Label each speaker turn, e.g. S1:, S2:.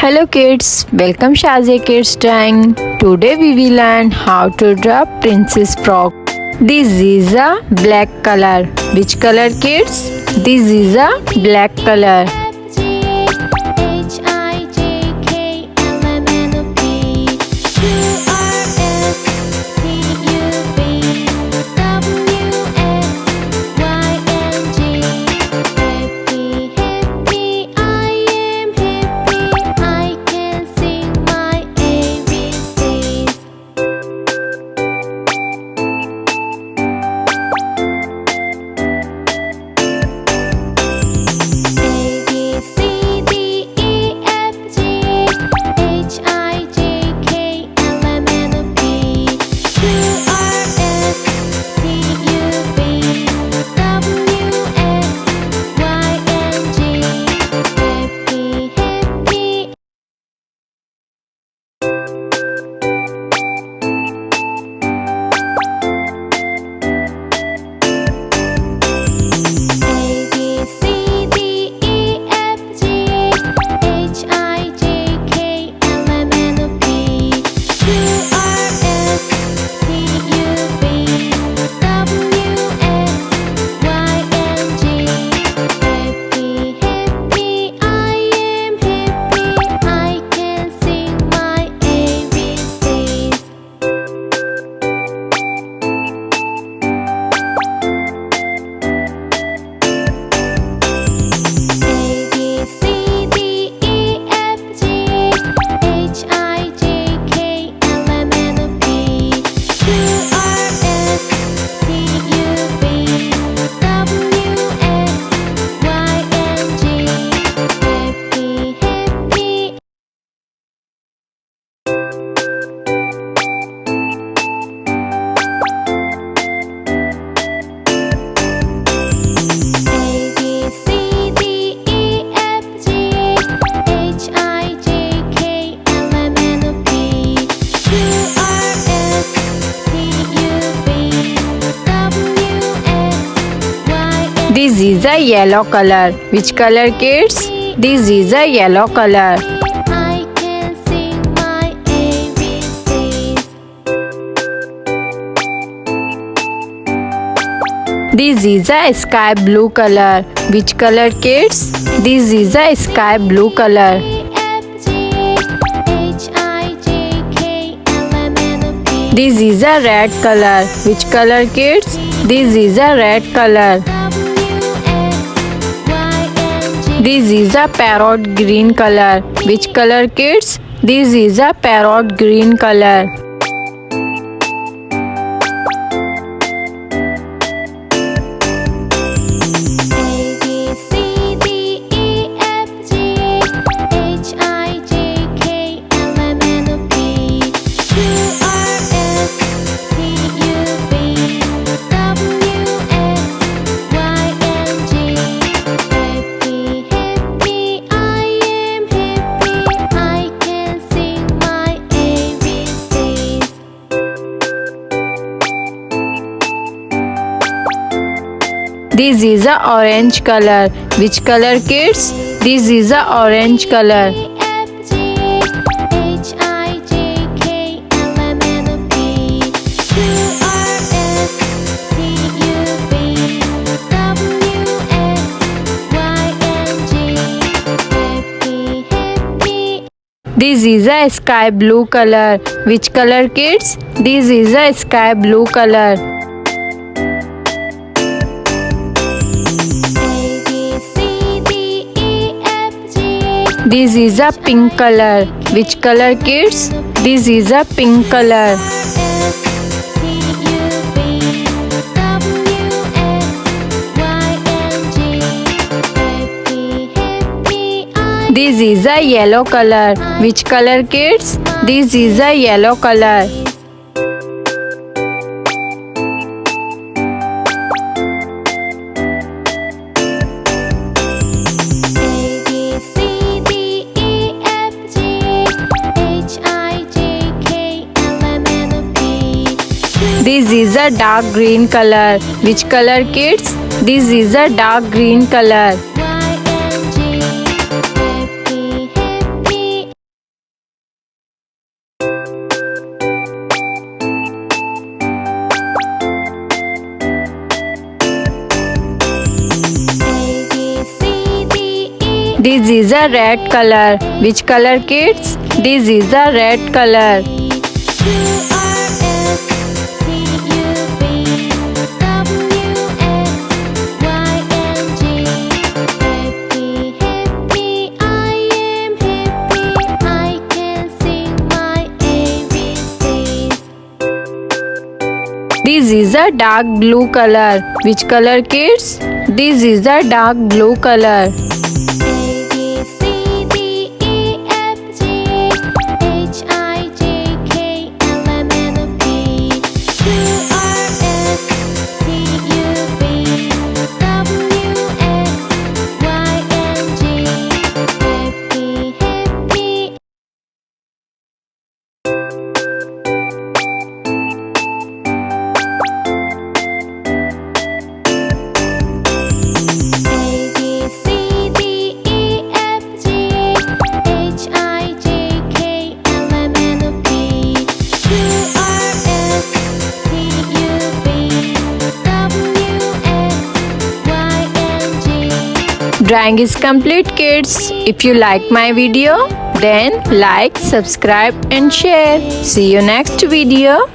S1: Hello kids, welcome Shazia Kids Drawing. Today we will learn how to draw princess frock. This is a black color. Which color kids? This is a black color. This is a yellow color. Which color kids? This is a yellow color. This is a sky blue color. Which color kids? This is a sky blue color. This is a red color. Which color kids? This is a red color. This is a parrot green color. Which color kids? This is a parrot green color. This is a orange color. Which color kids? This is a orange color. This is a sky blue color. Which color kids? This is a sky blue color. This is a pink color. Which color kids? This is a pink color. This is a yellow color. Which color kids? This is a yellow color. This is a dark green color. Which color kids? This is a dark green color. This is a red color. Which color, kids? This is a red color. This is a dark blue color. Which color, kids? This is a dark blue color. Drawing is complete, kids. If you like my video, then like, subscribe and share. See you next video.